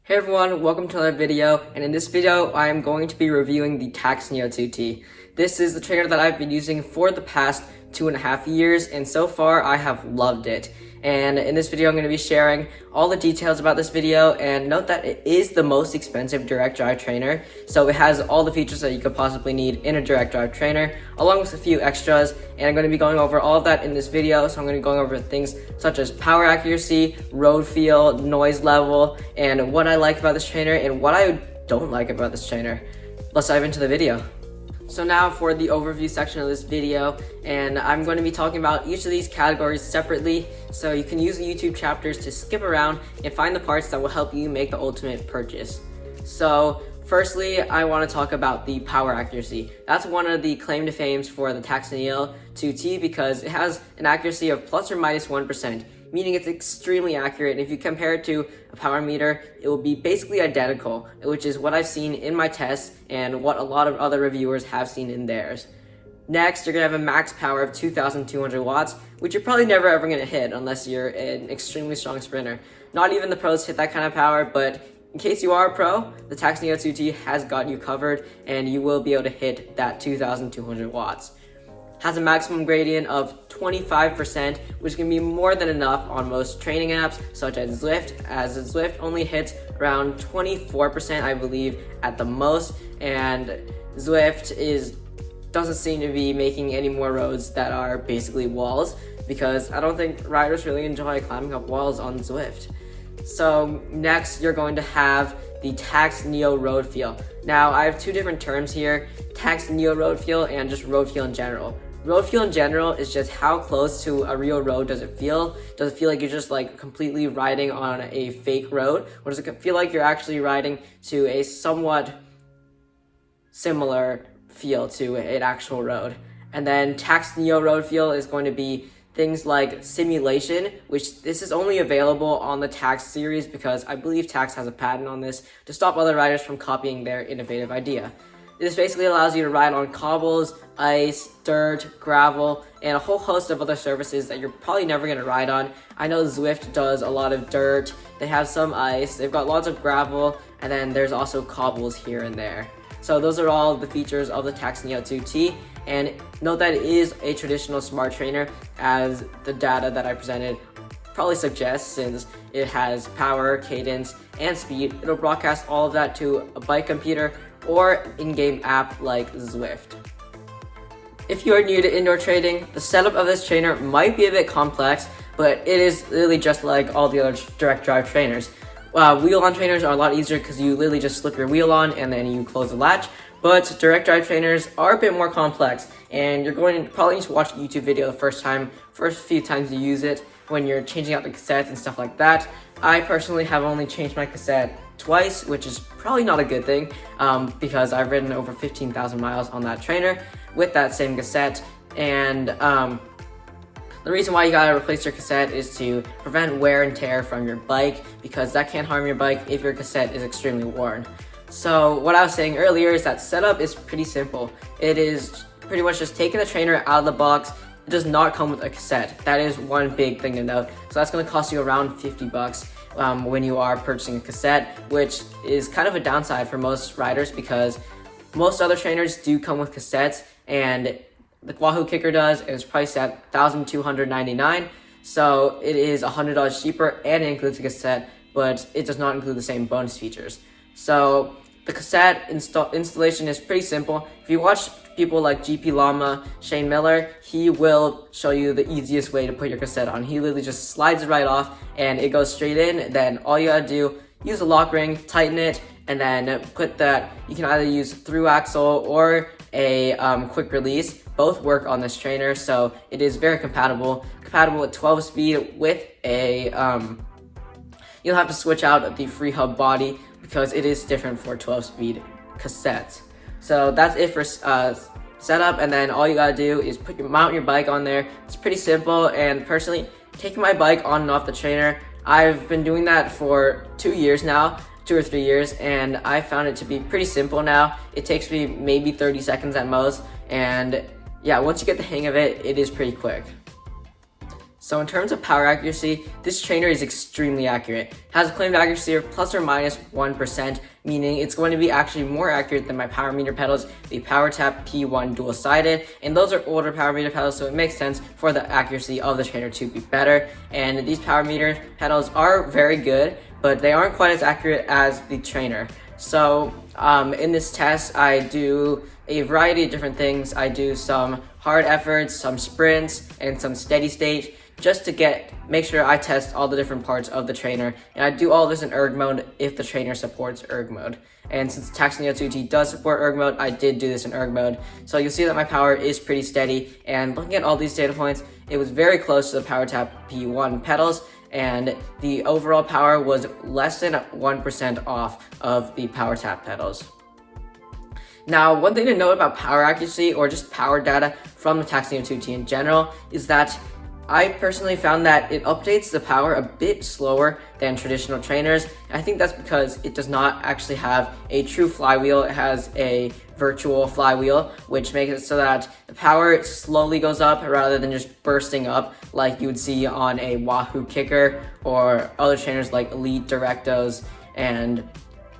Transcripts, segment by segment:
Hey everyone, welcome to another video, and in this video I am going to be reviewing the Tacx Neo 2T. This is the trainer that I've been using for the past 2.5 years, and so far I have loved it. And in this video I'm going to be sharing all the details about this video, and note that it is the most expensive direct drive trainer, so it has all the features that you could possibly need in a direct drive trainer, along with a few extras, and I'm going to be going over all of that in this video. So I'm going to be going over things such as power accuracy, road feel, noise level, and what I like about this trainer and what I don't like about this trainer. Let's dive into the video. So now for the overview section of this video, and I'm going to be talking about each of these categories separately, so you can use the YouTube chapters to skip around and find the parts that will help you make the ultimate purchase. So firstly, I want to talk about the power accuracy. That's one of the claim to fames for the Tacx Neo 2T because it has an accuracy of plus or minus 1%. Meaning it's extremely accurate, and if you compare it to a power meter, it will be basically identical, which is what I've seen in my tests and what a lot of other reviewers have seen in theirs. Next, you're going to have a max power of 2,200 watts, which you're probably never ever going to hit unless you're an extremely strong sprinter. Not even the pros hit that kind of power, but in case you are a pro, the Tacx Neo 2T has got you covered, and you will be able to hit that 2,200 watts. Has a maximum gradient of 25%, which can be more than enough on most training apps such as Zwift, as Zwift only hits around 24%, I believe, at the most, and Zwift doesn't seem to be making any more roads that are basically walls, because I don't think riders really enjoy climbing up walls on Zwift. So next, you're going to have the Tacx Neo Road Feel. Now, I have two different terms here, Tacx Neo Road Feel and just road feel in general. Road feel in general is just how close to a real road does it feel? Does it feel like you're just like completely riding on a fake road? Or does it feel like you're actually riding to a somewhat similar feel to an actual road? And then Tacx Neo Road Feel is going to be things like simulation, which this is only available on the Tacx series because I believe Tacx has a patent on this to stop other riders from copying their innovative idea. This basically allows you to ride on cobbles, ice, dirt, gravel, and a whole host of other surfaces that you're probably never going to ride on. I know Zwift does a lot of dirt, they have some ice, they've got lots of gravel, and then there's also cobbles here and there. So those are all the features of the Tacx Neo 2T, and note that it is a traditional smart trainer, as the data that I presented probably suggests, since it has power, cadence, and speed. It'll broadcast all of that to a bike computer or in-game app like Zwift. If you are new to indoor trading, the setup of this trainer might be a bit complex, but it is really just like all the other direct drive trainers. Wheel-on trainers are a lot easier because you literally just slip your wheel on and then you close the latch, but direct drive trainers are a bit more complex, and you're going to probably need to watch a YouTube video the first few times you use it when you're changing out the cassettes and stuff like that. I personally have only changed my cassette twice, which is probably not a good thing because I've ridden over 15,000 miles on that trainer with that same cassette, and the reason why you gotta replace your cassette is to prevent wear and tear from your bike, because that can harm your bike if your cassette is extremely worn. So what I was saying earlier is that setup is pretty simple. It is pretty much just taking the trainer out of the box. It does not come with a cassette. That is one big thing to note. So that's going to cost you around $50 when you are purchasing a cassette, which is kind of a downside for most riders because most other trainers do come with cassettes, and the Wahoo Kicker does. It's priced at $1,299, so it is $100 cheaper and it includes a cassette, but it does not include the same bonus features. So the cassette installation is pretty simple. If you watch people like GP Llama, Shane Miller, he will show you the easiest way to put your cassette on. He literally just slides it right off and it goes straight in. Then all you gotta do, use a lock ring, tighten it, and then put that. You can either use through axle or a quick release. Both work on this trainer, so it is very compatible with 12 speed with a, you'll have to switch out the free hub body because it is different for 12 speed cassettes. So that's it for setup, and then all you gotta do is mount your bike on there. It's pretty simple, and personally, taking my bike on and off the trainer, I've been doing that for 2 years now, 2 or 3 years, and I found it to be pretty simple now. It takes me maybe 30 seconds at most, and yeah, once you get the hang of it, it is pretty quick. So in terms of power accuracy, this trainer is extremely accurate. It has a claimed accuracy of plus or minus 1%, meaning it's going to be actually more accurate than my power meter pedals, the PowerTap P1 dual-sided, and those are older power meter pedals, so it makes sense for the accuracy of the trainer to be better. And these power meter pedals are very good, but they aren't quite as accurate as the trainer. So in this test, I do a variety of different things. I do some hard efforts, some sprints, and some steady state, just to make sure I test all the different parts of the trainer. And I do all this in erg mode if the trainer supports erg mode. And since Tacx Neo 2T does support erg mode, I did do this in erg mode. So you'll see that my power is pretty steady. And looking at all these data points, it was very close to the PowerTap P1 pedals, and the overall power was less than 1% off of the PowerTap pedals. Now, one thing to note about power accuracy or just power data from the Tacx Neo 2T in general is that I personally found that it updates the power a bit slower than traditional trainers. I think that's because it does not actually have a true flywheel. It has a virtual flywheel, which makes it so that the power slowly goes up rather than just bursting up like you would see on a Wahoo Kicker or other trainers like Elite Directos and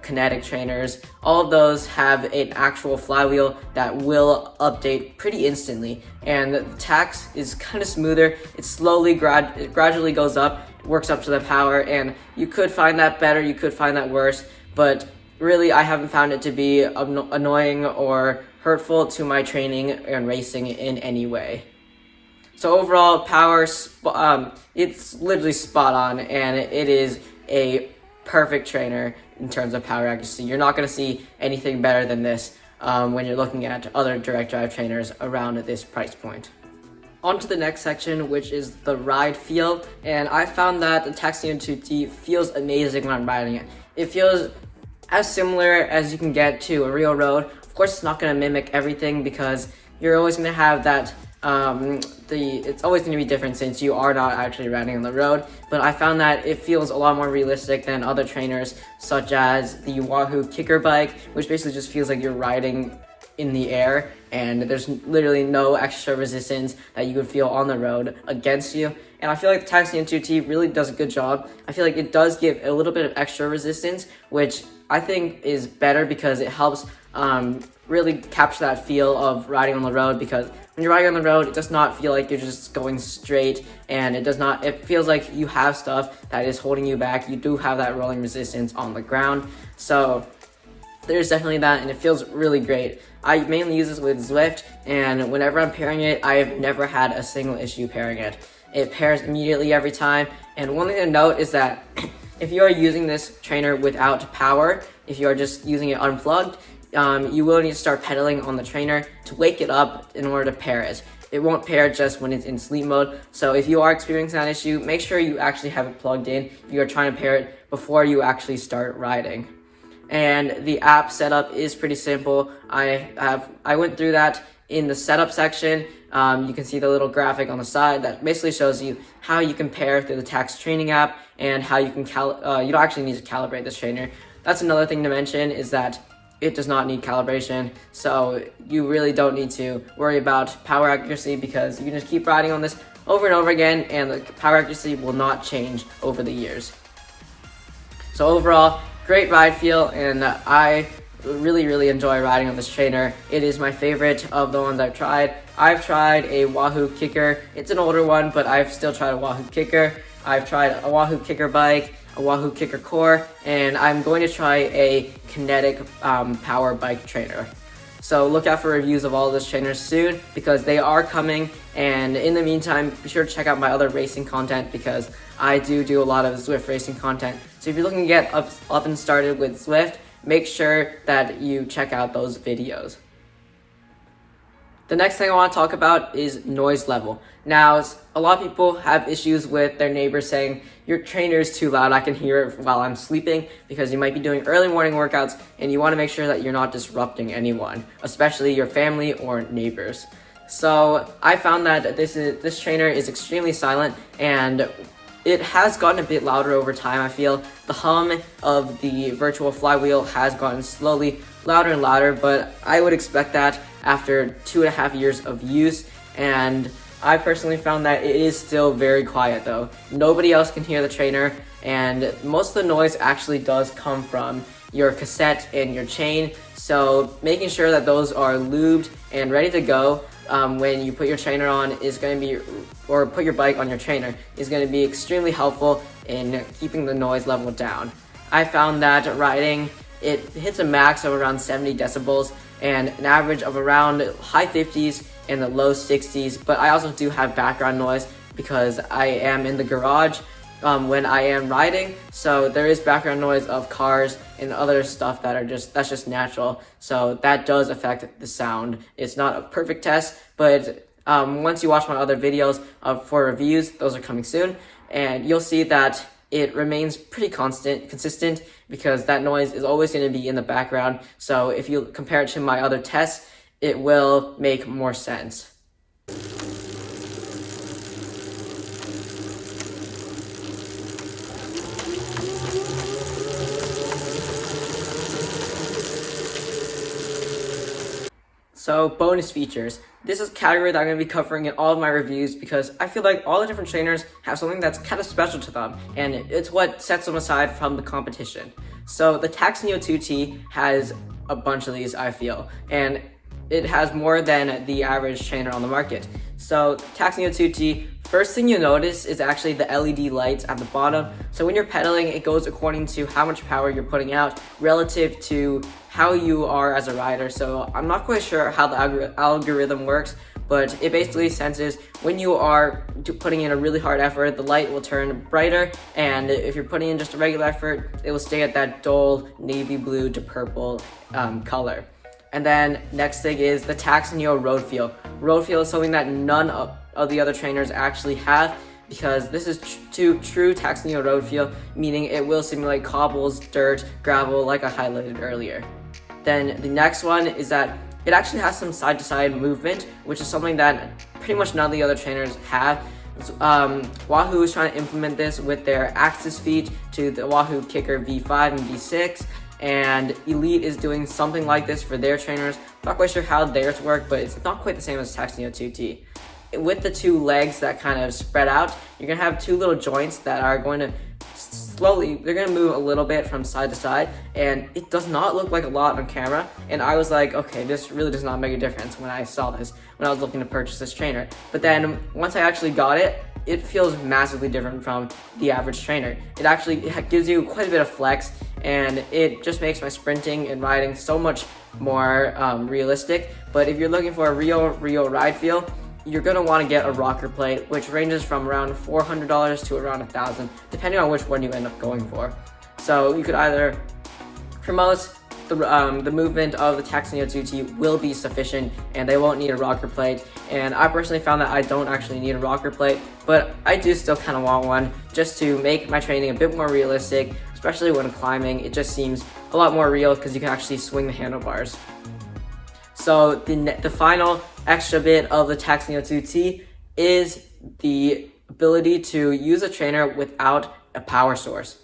Kinetic trainers. All of those have an actual flywheel that will update pretty instantly, and the Tacx is kind of smoother. It slowly it gradually goes up, works up to the power, and you could find that better, you could find that worse, but really I haven't found it to be annoying or hurtful to my training and racing in any way. So overall, power, it's literally spot on, and it is a perfect trainer in terms of power accuracy. You're not going to see anything better than this when you're looking at other direct drive trainers around this price point. On to the next section, which is the ride feel, and I found that the Tacx Neo 2T feels amazing when I'm riding it. It feels as similar as you can get to a real road. Of course, it's not going to mimic everything because you're always going to have that it's always going to be different since you are not actually riding on the road, but I found that it feels a lot more realistic than other trainers such as the Wahoo Kicker bike, which basically just feels like you're riding in the air and there's literally no extra resistance that you would feel on the road against you. And I feel like the Tacx Neo 2T really does a good job. I feel like it does give a little bit of extra resistance, which I think is better because it helps really capture that feel of riding on the road, because when you're riding on the road, it does not feel like you're just going straight, and it feels like you have stuff that is holding you back. You do have that rolling resistance on the ground. So there's definitely that, and it feels really great. I mainly use this with Zwift, and whenever I'm pairing it, I have never had a single issue pairing it. It pairs immediately every time, and one thing to note is that if you are using this trainer without power, if you are just using it unplugged, you will need to start pedaling on the trainer to wake it up in order to pair it. It won't pair just when it's in sleep mode, so if you are experiencing that issue, make sure you actually have it plugged in if you are trying to pair it before you actually start riding. And the app setup is pretty simple. I went through that in the setup section. You can see the little graphic on the side that basically shows you how you can pair through the Tacx training app and how you can you don't actually need to calibrate this trainer. That's another thing to mention, is that it does not need calibration, so you really don't need to worry about power accuracy because you can just keep riding on this over and over again, and the power accuracy will not change over the years. So overall, great ride feel, and I really enjoy riding on this trainer. It is my favorite of the ones I've tried. I've tried a Wahoo Kicker. It's an older one, but I've still tried a Wahoo Kicker. I've tried a Wahoo Kicker bike, a Wahoo Kicker Core, and I'm going to try a Kinetic power bike trainer. So look out for reviews of all those trainers soon, because they are coming, and in the meantime, be sure to check out my other racing content, because I do a lot of Zwift racing content. So if you're looking to get up and started with Zwift, make sure that you check out those videos. The next thing I want to talk about is noise level. Now, a lot of people have issues with their neighbors saying, your trainer is too loud, I can hear it while I'm sleeping, because you might be doing early morning workouts and you want to make sure that you're not disrupting anyone, especially your family or neighbors. So I found that this trainer is extremely silent, and it has gotten a bit louder over time. I feel the hum of the virtual flywheel has gotten slowly louder and louder, but I would expect that after 2.5 years of use. And I personally found that it is still very quiet though. Nobody else can hear the trainer, and most of the noise actually does come from your cassette and your chain. So making sure that those are lubed and ready to go when you put your trainer on is going to be, or put your bike on your trainer, is going to be extremely helpful in keeping the noise level down. I found that riding, it hits a max of around 70 decibels and an average of around high 50s and the low 60s, but I also do have background noise because I am in the garage when I am riding, so there is background noise of cars and other stuff that's just natural, so that does affect the sound. It's not a perfect test, but once you watch my other videos for reviews, those are coming soon, and you'll see that it remains pretty consistent because that noise is always going to be in the background. So if you compare it to my other tests, it will make more sense. So bonus features. This is a category that I'm going to be covering in all of my reviews because I feel like all the different trainers have something that's kind of special to them, and it's what sets them aside from the competition. So the Tacx Neo 2T has a bunch of these, I feel, and it has more than the average trainer on the market. So Tacx Neo 2T, first thing you notice is actually the LED lights at the bottom. So when you're pedaling, it goes according to how much power you're putting out relative to how you are as a rider. So I'm not quite sure how the algorithm works, but it basically senses when you are putting in a really hard effort, the light will turn brighter, and if you're putting in just a regular effort, it will stay at that dull navy blue to purple color. And then next thing is the Tacx Neo Road Feel. Road Feel is something that none of the other trainers actually have, because this is true Tacx Neo Road Feel, meaning it will simulate cobbles, dirt, gravel, like I highlighted earlier. Then the next one is that it actually has some side-to-side movement, which is something that pretty much none of the other trainers have. Wahoo is trying to implement this with their Axis feet to the Wahoo Kicker V5 and V6, and Elite is doing something like this for their trainers. Not quite sure how theirs work, but it's not quite the same as Tacx Neo 2T. With the two legs that kind of spread out, you're going to have two little joints that are going to they're going to move a little bit from side to side, and it does not look like a lot on camera, and I was like, okay, this really does not make a difference when I saw this, when I was looking to purchase this trainer. But then once I actually got it, it feels massively different from the average trainer. It actually gives you quite a bit of flex, and it just makes my sprinting and riding so much more realistic. But if you're looking for a real ride feel, you're going to want to get a rocker plate, which ranges from around $400 to around $1,000, depending on which one you end up going for. So you could either promote the movement of the Tacx Neo 2T will be sufficient, and they won't need a rocker plate. And I personally found that I don't actually need a rocker plate, but I do still kind of want one just to make my training a bit more realistic, especially when climbing. It just seems a lot more real because you can actually swing the handlebars. So the final extra bit of the Tacx Neo 2T is the ability to use a trainer without a power source.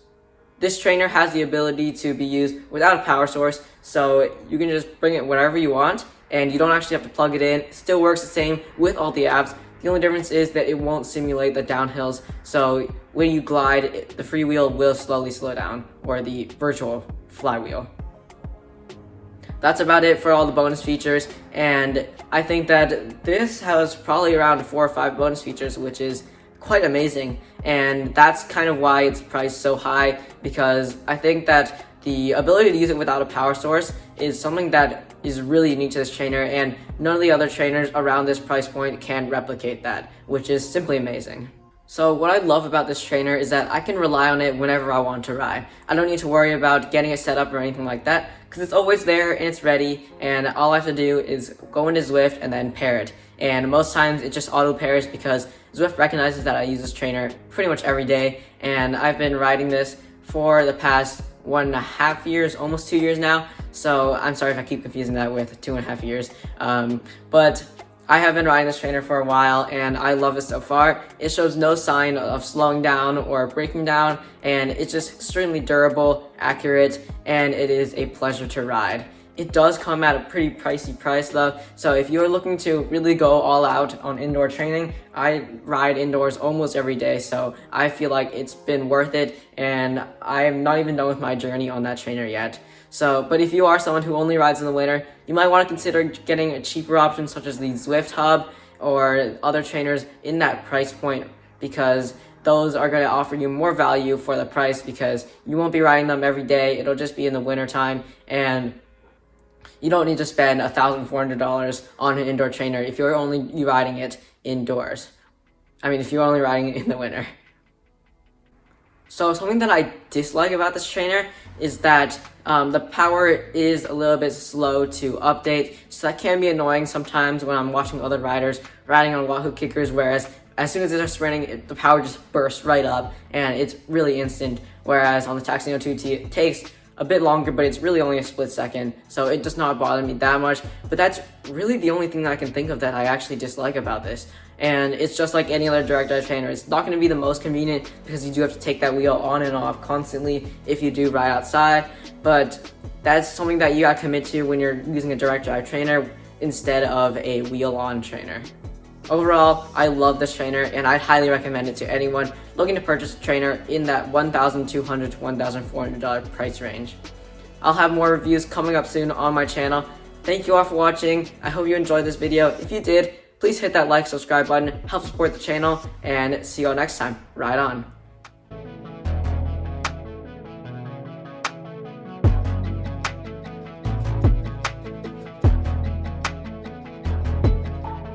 This trainer has the ability to be used without a power source, so you can just bring it wherever you want, and you don't actually have to plug it in. It still works the same with all the apps. The only difference is that it won't simulate the downhills, so when you glide, the freewheel will slowly slow down, or the virtual flywheel. That's about it for all the bonus features, and I think that this has probably around 4 or 5 bonus features, which is quite amazing, and that's kind of why it's priced so high, because I think that the ability to use it without a power source is something that is really unique to this trainer, and none of the other trainers around this price point can replicate that, which is simply amazing. So what I love about this trainer is that I can rely on it whenever I want to ride. I don't need to worry about getting it set up or anything like that, because it's always there and it's ready, and all I have to do is go into Zwift and then pair it. And most times it just auto pairs because Zwift recognizes that I use this trainer pretty much every day, and I've been riding this for the past 1.5 years, almost 2 years now. So I'm sorry if I keep confusing that with 2.5 years. But I have been riding this trainer for a while, and I love it so far. It shows no sign of slowing down or breaking down, and it's just extremely durable, accurate, and it is a pleasure to ride. It does come at a pretty pricey price though, so if you're looking to really go all out on indoor training, I ride indoors almost every day, so I feel like it's been worth it, and I'm not even done with my journey on that trainer yet. So, but if you are someone who only rides in the winter, you might want to consider getting a cheaper option such as the Zwift Hub or other trainers in that price point, because those are going to offer you more value for the price, because you won't be riding them every day. It'll just be in the winter time, and you don't need to spend $1,400 on an indoor trainer if you're only riding it indoors. If you're only riding it in the winter. So something that I dislike about this trainer is that the power is a little bit slow to update, so that can be annoying sometimes when I'm watching other riders riding on Wahoo kickers, whereas as soon as they're sprinting, the power just bursts right up and it's really instant, whereas on the Tacx Neo 2 it takes a bit longer, but it's really only a split second, so it does not bother me that much. But that's really the only thing that I can think of that I actually dislike about this. And it's just like any other direct drive trainer. It's not going to be the most convenient because you do have to take that wheel on and off constantly if you do ride outside, but that's something that you got to commit to when you're using a direct drive trainer instead of a wheel-on trainer. Overall, I love this trainer, and I'd highly recommend it to anyone looking to purchase a trainer in that $1,200 to $1,400 price range. I'll have more reviews coming up soon on my channel. Thank you all for watching. I hope you enjoyed this video. If you did, please hit that like, subscribe button, help support the channel, and see you all next time. Ride on.